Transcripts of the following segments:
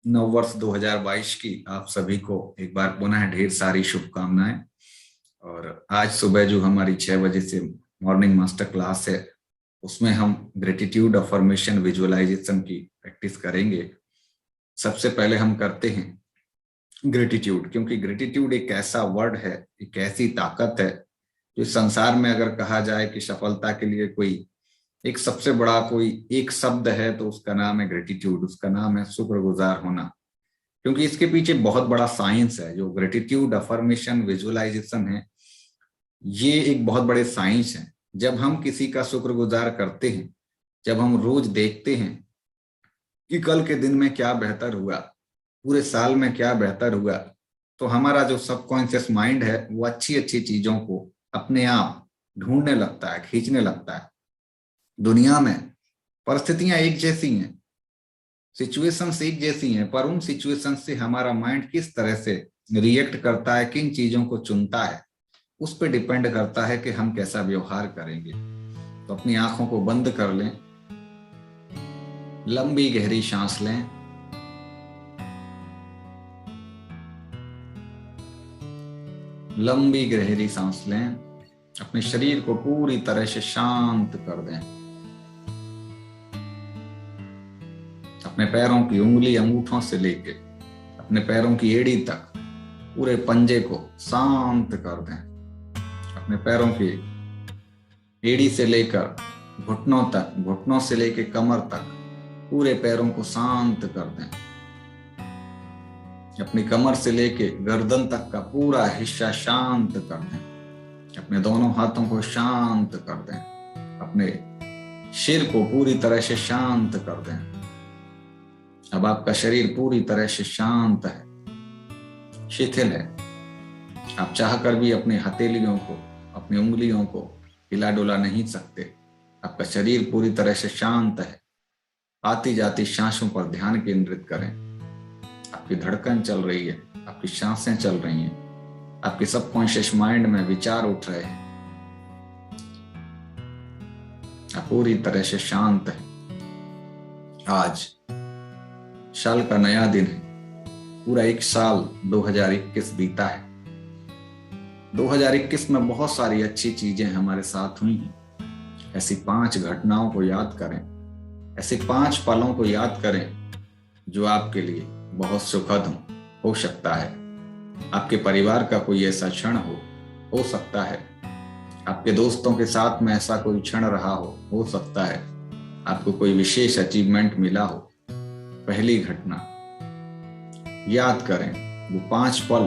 नववर्ष 2022 की आप सभी को एक बार पुनः ढेर सारी शुभकामनाएं। और आज सुबह जो हमारी 6 बजे से मॉर्निंग मास्टर क्लास है, उसमें हम ग्रेटिट्यूड अफर्मेशन विजुअलाइजेशन की प्रैक्टिस करेंगे। सबसे पहले हम करते हैं ग्रेटिट्यूड, क्योंकि ग्रेटिट्यूड एक ऐसा वर्ड है, एक ऐसी ताकत है जो संसार में अगर कहा जाए कि सफलता के लिए कोई एक सबसे बड़ा कोई एक शब्द है तो उसका नाम है ग्रेटिट्यूड, उसका नाम है शुक्रगुजार होना। क्योंकि इसके पीछे बहुत बड़ा साइंस है। जो ग्रेटिट्यूड अफर्मेशन विजुअलाइजेशन है, ये एक बहुत बड़े साइंस है। जब हम किसी का शुक्रगुजार करते हैं, जब हम रोज देखते हैं कि कल के दिन में क्या बेहतर हुआ, पूरे साल में क्या बेहतर हुआ, तो हमारा जो सबकॉन्शियस माइंड है वो अच्छी अच्छी चीजों को अपने आप ढूंढने लगता है, खींचने लगता है। दुनिया में परिस्थितियां एक जैसी हैं, सिचुएशंस एक जैसी हैं, पर उन सिचुएशंस से हमारा माइंड किस तरह से रिएक्ट करता है, किन चीजों को चुनता है, उस पर डिपेंड करता है कि हम कैसा व्यवहार करेंगे। तो अपनी आंखों को बंद कर लें, लंबी गहरी सांस लें, लंबी गहरी सांस लें, अपने शरीर को पूरी तरह से शांत कर दें। अपने पैरों की उंगली अंगूठों से लेके अपने पैरों की एड़ी तक पूरे पंजे को शांत कर दें। अपने पैरों की एड़ी से लेकर घुटनों तक, घुटनों से लेकर कमर तक पूरे पैरों को शांत कर दें। अपनी कमर से लेके गर्दन तक का पूरा हिस्सा शांत कर दें। अपने दोनों हाथों को शांत कर दें। अपने सिर को पूरी तरह से शांत कर दें। अब आपका शरीर पूरी तरह से शांत है, शिथिल है। आप चाहकर भी अपने हथेलियों को, अपनी उंगलियों को हिला डुला नहीं सकते। आपका शरीर पूरी तरह से शांत है। आती जाती सांसों पर ध्यान केंद्रित करें। आपकी धड़कन चल रही है, आपकी सांसें चल रही हैं, आपके सबकॉन्शियस माइंड में विचार उठ रहे हैं। आप पूरी तरह से शांत है। आज साल का नया दिन है। पूरा एक साल 2021 बीता है। 2021 में बहुत सारी अच्छी चीजें हमारे साथ हुई हैं। ऐसी 5 घटनाओं को याद करें, ऐसे 5 पलों को याद करें जो आपके लिए बहुत सुखद हो सकता है। आपके परिवार का कोई ऐसा क्षण हो सकता है। आपके दोस्तों के साथ में ऐसा कोई क्षण रहा हो सकता है। आपको कोई विशेष अचीवमेंट मिला हो। पहली घटना याद करें, वो 5 पल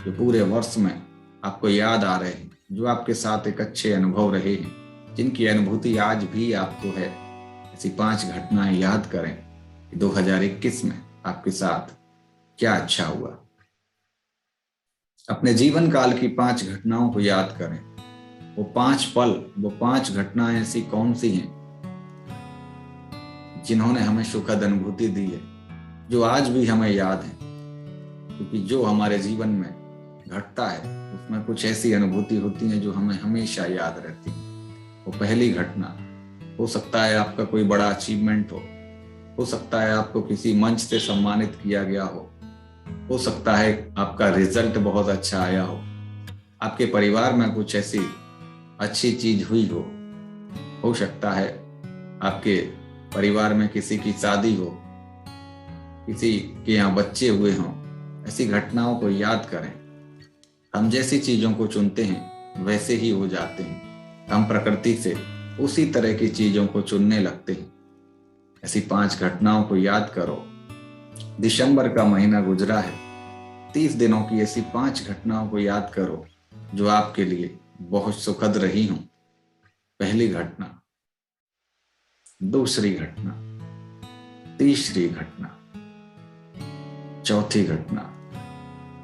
जो पूरे वर्ष में आपको याद आ रहे हैं, जो आपके साथ एक अच्छे अनुभव रहे हैं, जिनकी अनुभूति आज भी आपको है। ऐसी 5 घटनाएं याद करें कि 2021 में आपके साथ क्या अच्छा हुआ। अपने जीवन काल की 5 घटनाओं को याद करें। वो 5 पल, वो 5 घटनाएं ऐसी कौन सी हैं जिन्होंने हमें सुखद अनुभूति दी है, जो आज भी हमें याद है। क्योंकि जो हमारे जीवन में घटता है उसमें कुछ ऐसी अनुभूति होती है जो हमें हमेशा याद रहती है। वो पहली घटना हो सकता है आपका कोई बड़ा अचीवमेंट हो सकता है आपको किसी मंच से सम्मानित किया गया हो सकता है आपका रिजल्ट बहुत अच्छा आया आपके परिवार में कुछ ऐसी अच्छी चीज हुई हो सकता है आपके परिवार में किसी की शादी हो, किसी के यहाँ बच्चे हुए हों। ऐसी घटनाओं को याद करें। हम जैसी चीजों को चुनते हैं वैसे ही हो जाते हैं। हम प्रकृति से उसी तरह की चीजों को चुनने लगते हैं। ऐसी 5 घटनाओं को याद करो। दिसंबर का महीना गुजरा है। 30 दिनों की ऐसी 5 घटनाओं को याद करो जो आपके लिए बहुत सुखद रही हों। पहली घटना, दूसरी घटना, तीसरी घटना, चौथी घटना,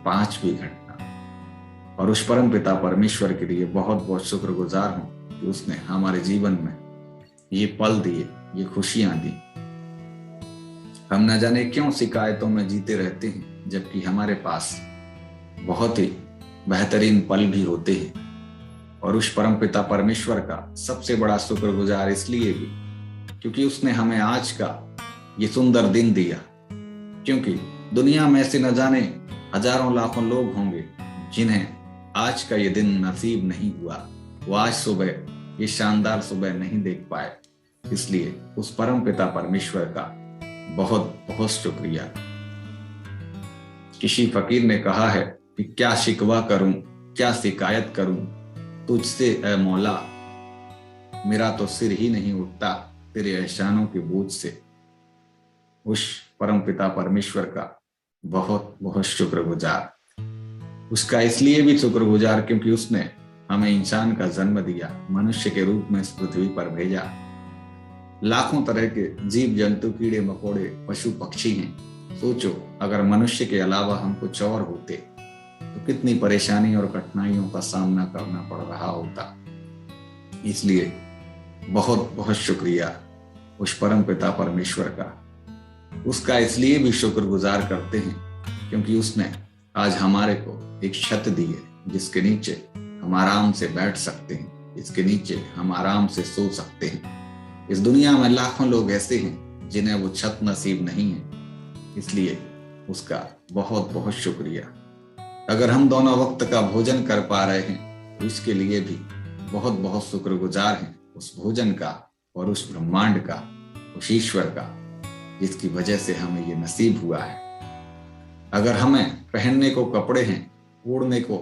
5वीं घटना। और उस परम पिता परमेश्वर के लिए बहुत बहुत शुक्रगुजार हूं कि उसने हमारे जीवन में ये पल दिए, ये खुशियां दी। हम न जाने क्यों शिकायतों में जीते रहते हैं, जबकि हमारे पास बहुत ही बेहतरीन पल भी होते हैं। और उस परम पिता परमेश्वर का सबसे बड़ा शुक्रगुजार इसलिए भी क्योंकि उसने हमें आज का ये सुंदर दिन दिया। क्योंकि दुनिया में ऐसे न जाने हजारों लाखों लोग होंगे जिन्हें आज का ये दिन नसीब नहीं हुआ, वो आज सुबह ये शानदार सुबह नहीं देख पाए। इसलिए उस परम पिता परमेश्वर का बहुत बहुत शुक्रिया। किसी फकीर ने कहा है कि क्या शिकवा करूं, क्या शिकायत करूं तुझसे ए मौला, मेरा तो सिर ही नहीं उठता तेरे एहसानों के बोझ से। उस परम पिता परमेश्वर का बहुत बहुत शुक्रगुजार। उसका इसलिए भी शुक्रगुजार क्योंकि उसने हमें इंसान का जन्म दिया, मनुष्य के रूप में इस पृथ्वी पर भेजा। लाखों तरह के जीव जंतु, कीड़े मकोड़े, पशु पक्षी हैं। सोचो अगर मनुष्य के अलावा हम कुछ और होते तो कितनी परेशानी और कठिनाइयों का सामना करना पड़ रहा होता। इसलिए बहुत बहुत शुक्रिया उस परम पिता परमेश्वर का। उसका इसलिए भी शुक्रगुजार करते हैं क्योंकि उसने आज हमारे को एक छत दी है जिसके नीचे हम आराम से बैठ सकते हैं, जिसके नीचे हम आराम से सो सकते हैं। इस दुनिया में लाखों लोग ऐसे हैं जिन्हें वो छत नसीब नहीं है, इसलिए उसका बहुत बहुत शुक्रिया। अगर हम दोनों वक्त का भोजन कर पा रहे हैं तो इसके लिए भी बहुत बहुत शुक्रगुजार हैं उस भोजन का और उस ब्रह्मांड का, उस ईश्वर का, जिसकी वजह से हमें ये नसीब हुआ है। अगर हमें पहनने को कपड़े हैं, ओढ़ने को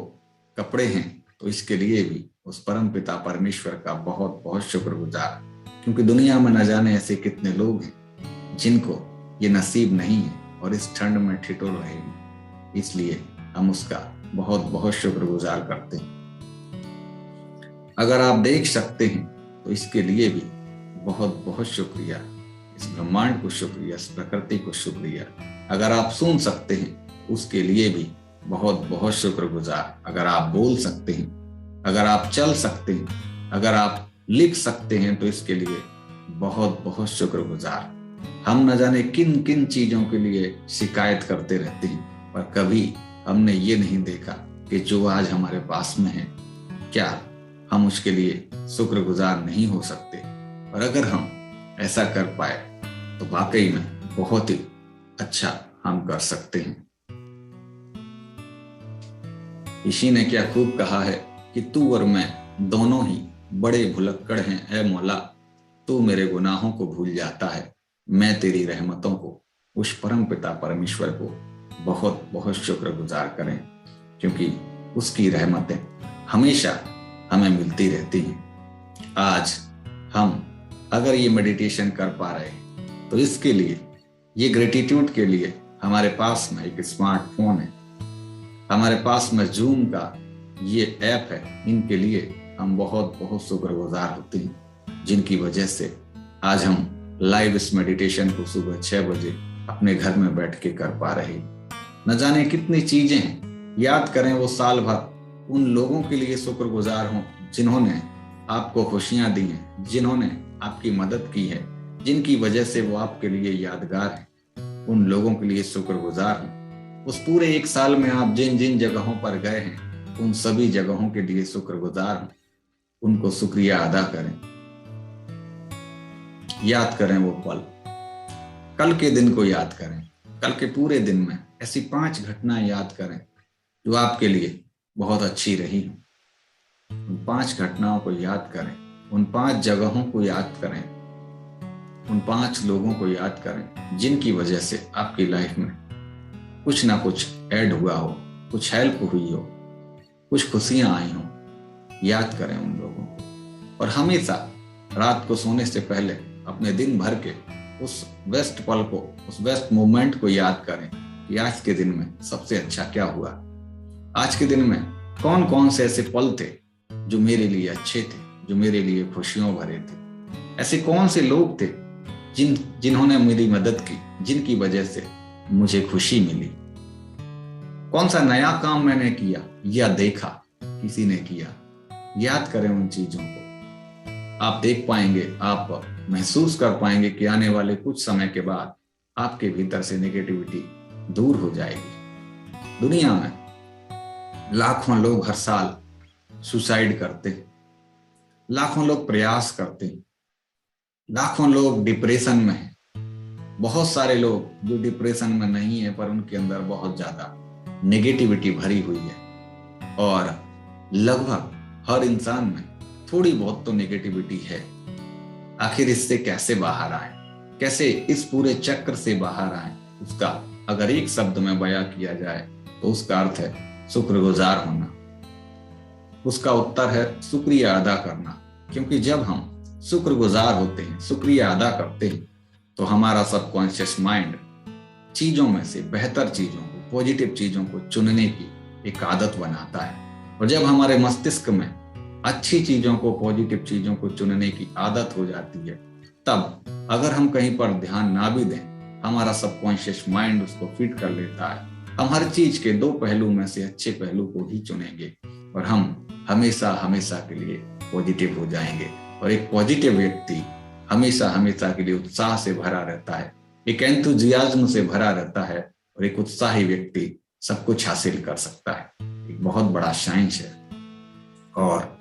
कपड़े हैं, तो इसके लिए भी उस परम पिता परमेश्वर का बहुत बहुत शुक्रगुजार, क्योंकि दुनिया में न जाने ऐसे कितने लोग हैं जिनको ये नसीब नहीं है और इस ठंड में ठिठुर रहेंगे। इसलिए हम उसका बहुत बहुत शुक्रगुजार करते हैं। अगर आप देख सकते हैं तो इसके लिए भी बहुत बहुत शुक्रिया। इस ब्रह्मांड को शुक्रिया, इस प्रकृति को शुक्रिया। अगर आप सुन सकते हैं उसके लिए भी बहुत बहुत शुक्रगुजार। अगर आप बोल सकते हैं, अगर आप चल सकते हैं, अगर आप लिख सकते हैं तो इसके लिए बहुत बहुत शुक्रगुजार। हम न जाने किन किन चीजों के लिए शिकायत करते रहते हैं, पर कभी हमने ये नहीं देखा कि जो आज हमारे पास में है क्या हम उसके लिए शुक्रगुजार नहीं हो सकते। और अगर हम ऐसा कर पाए तो वाकई में बहुत ही अच्छा हम कर सकते हैं। इसी ने क्या खूब कहा है कि तू और मैं दोनों ही बड़े भुलक्कड़ हैं ऐ मौला, तू मेरे गुनाहों को भूल जाता है, मैं तेरी रहमतों को। उस परम पिता परमेश्वर को बहुत बहुत शुक्रगुजार करें क्योंकि उसकी रहमतें हमेशा हमें मिलती रहती हैं। आज हम अगर ये मेडिटेशन कर पा रहे हैं तो इसके लिए, ये ग्रेटिट्यूड के लिए हमारे पास में एक स्मार्टफोन है, हमारे पास में जूम का ये ऐप है। इनके लिए हम बहुत बहुत शुक्रगुजार होते हैं जिनकी वजह से आज हम लाइव इस मेडिटेशन को सुबह 6 बजे अपने घर में बैठ के कर पा रहे हैं। न जाने कितनी चीजें हैं, याद करें वो साल भर उन लोगों के लिए शुक्रगुजार हों जिन्होंने आपको खुशियां दी हैं, जिन्होंने आपकी मदद की है, जिनकी वजह से वो आपके लिए यादगार है। उन लोगों के लिए शुक्रगुजार हों। उस पूरे 1 साल में आप जिन जिन जगहों पर गए हैं उन सभी जगहों के लिए शुक्रगुजार हों, उनको शुक्रिया अदा करें। याद करें वो पल, कल के दिन को याद करें, कल के पूरे दिन में ऐसी 5 घटनाएं याद करें जो आपके लिए बहुत अच्छी रही हो। उन 5 घटनाओं को याद करें, उन 5 जगहों को याद करें, उन 5 लोगों को याद करें जिनकी वजह से आपकी लाइफ में कुछ ना कुछ ऐड हुआ हो, कुछ हेल्प हुई हो, कुछ खुशियां आई हो। याद करें उन लोगों को और हमेशा रात को सोने से पहले अपने दिन भर के उस बेस्ट पल को, उस बेस्ट मोमेंट को याद करें कि आज के दिन में सबसे अच्छा क्या हुआ। आज के दिन में कौन कौन से ऐसे पल थे जो मेरे लिए अच्छे थे, जो मेरे लिए खुशियों भरे थे। ऐसे कौन से लोग थे जिन्होंने मेरी मदद की, जिनकी वजह से मुझे खुशी मिली। कौन सा नया काम मैंने किया या देखा किसी ने किया। याद करें उन चीजों को। आप देख पाएंगे, आप महसूस कर पाएंगे कि आने वाले कुछ समय के बाद आपके भीतर से नेगेटिविटी दूर हो जाएगी। दुनिया में लाखों लोग हर साल सुसाइड करते हैं, लाखों लोग प्रयास करते हैं, लाखों लोग डिप्रेशन में हैं, बहुत सारे लोग जो डिप्रेशन में नहीं है पर उनके अंदर बहुत ज्यादा नेगेटिविटी भरी हुई है, और लगभग हर इंसान में थोड़ी बहुत तो नेगेटिविटी है। आखिर इससे कैसे बाहर आए, कैसे इस पूरे चक्र से बाहर आए, उसका अगर एक शब्द में बयां किया जाए तो उसका अर्थ है शुक्रगुजार होना। उसका उत्तर है शुक्रिया अदा करना। क्योंकि जब हम शुक्रगुजार होते हैं, शुक्रिया अदा करते हैं, तो हमारा सबकॉन्शियस माइंड चीजों में से बेहतर चीजों को, पॉजिटिव चीजों को चुनने की एक आदत बनाता है। और जब हमारे मस्तिष्क में अच्छी चीजों को, पॉजिटिव चीजों को चुनने की आदत हो जाती है, तब अगर हम कहीं पर ध्यान ना भी दें, हमारा सबकॉन्शियस माइंड उसको फिट कर लेता है। हम हर चीज के दो पहलू में से अच्छे पहलू को ही चुनेंगे और हम हमेशा हमेशा के लिए पॉजिटिव हो जाएंगे। और एक पॉजिटिव व्यक्ति हमेशा हमेशा के लिए उत्साह से भरा रहता है, एक एंथुजियाज्म से भरा रहता है, और एक उत्साही व्यक्ति सब कुछ हासिल कर सकता है। एक बहुत बड़ा साइंस है, और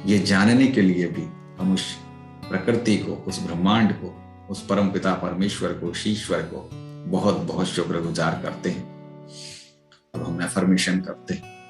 ये जानने के लिए भी हम उस प्रकृति को, उस ब्रह्मांड को, उस परम पिता परमेश्वर को, उस ईश्वर को बहुत बहुत शुक्रगुजार करते हैं। अब हम एफर्मेशन करते हैं।